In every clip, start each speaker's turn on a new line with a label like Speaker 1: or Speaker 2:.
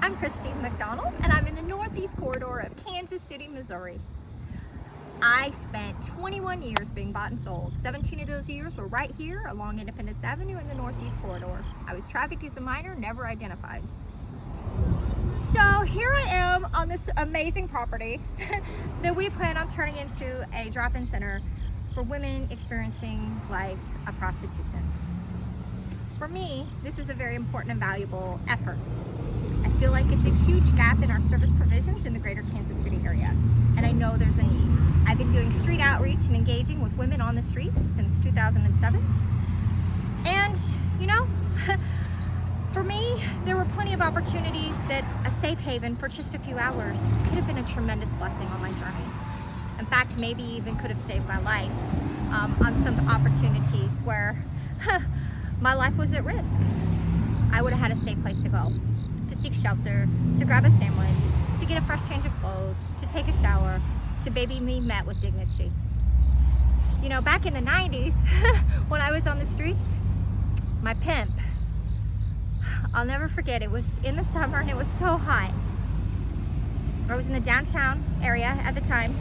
Speaker 1: I'm Christine McDonald, and I'm in the Northeast Corridor of Kansas City, Missouri. I spent 21 years being bought and sold. 17 of those years were right here along Independence Avenue in the Northeast Corridor. I was trafficked as a minor, never identified. So here I am on this amazing property that we plan on turning into a drop-in center for women experiencing lives of prostitution. For me, this is a very important and valuable effort. I feel like it's a huge gap in our service provisions in the greater Kansas City area, and I know there's a need. I've been doing street outreach and engaging with women on the streets since 2007. And, you know, for me, there were plenty of opportunities that a safe haven for just a few hours could have been a tremendous blessing on my journey. In fact, maybe even could have saved my life on some opportunities where my life was at risk. I would have had a safe place to go, to seek shelter, to grab a sandwich, to get a fresh change of clothes, to take a shower, to be met with dignity. You know, back in the 90s, when I was on the streets, my pimp, I'll never forget, it was in the summer and it was so hot. I was in the downtown area at the time,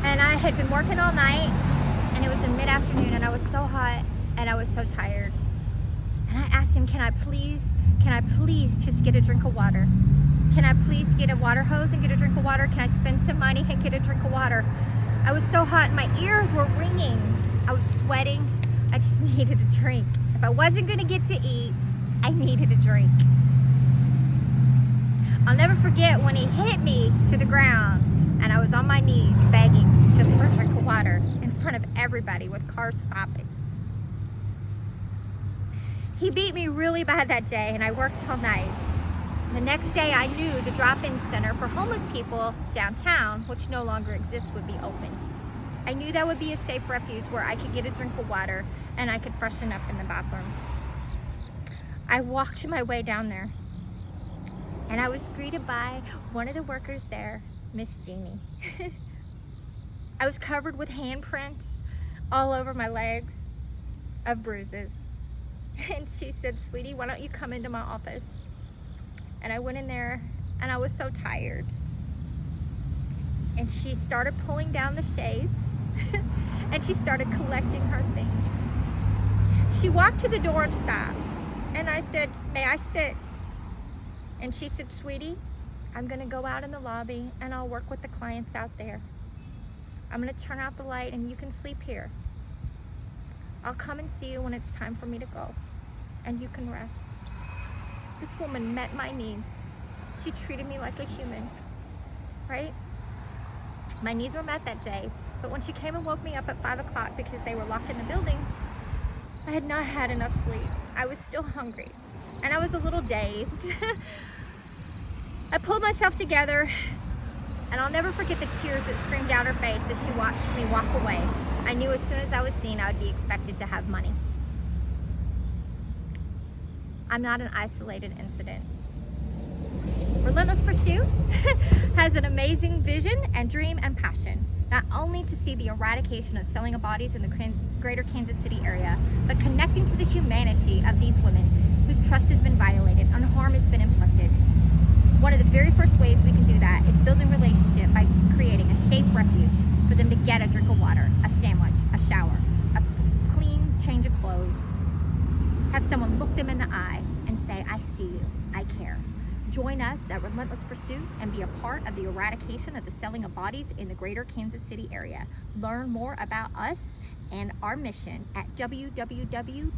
Speaker 1: and I had been working all night, and it was in mid-afternoon, and I was so hot and I was so tired. And I asked him, can I please just get a drink of water? Can I please get a water hose and get a drink of water? Can I spend some money and get a drink of water? I was so hot and my ears were ringing. I was sweating. I just needed a drink. If I wasn't gonna get to eat, I needed a drink. I'll never forget when he hit me to the ground and I was on my knees begging just for a drink of water in front of everybody with cars stopping. He beat me really bad that day and I worked all night. The next day I knew the drop-in center for homeless people downtown, which no longer exists, would be open. I knew that would be a safe refuge where I could get a drink of water and I could freshen up in the bathroom. I walked my way down there and I was greeted by one of the workers there, Miss Jeannie. I was covered with handprints all over my legs of bruises. And she said, sweetie, why don't you come into my office? And I went in there and I was so tired. And she started pulling down the shades and she started collecting her things. She walked to the door and stopped. And I said, may I sit? And she said, sweetie, I'm gonna go out in the lobby and I'll work with the clients out there. I'm gonna turn out the light and you can sleep here. I'll come and see you when it's time for me to go, and you can rest. This woman met my needs. She treated me like a human, right? My needs were met that day, but when she came and woke me up at 5 o'clock because they were locked in the building, I had not had enough sleep. I was still hungry, and I was a little dazed. I pulled myself together, and I'll never forget the tears that streamed down her face as she watched me walk away. I knew as soon as I was seen, I would be expected to have money. I'm not an isolated incident. Relentless Pursuit has an amazing vision and dream and passion, not only to see the eradication of selling of bodies in the greater Kansas City area, but connecting to the humanity of these women whose trust has been violated and harm has been inflicted. One of the very first ways we can do that is building relationship by creating a safe refuge for them to get a drink of water, a sandwich, a shower, a clean change of clothes. Have someone look them in the eye and say, I see you, I care. Join us at Relentless Pursuit and be a part of the eradication of the selling of bodies in the greater Kansas City area. Learn more about us and our mission at www.rpo.org.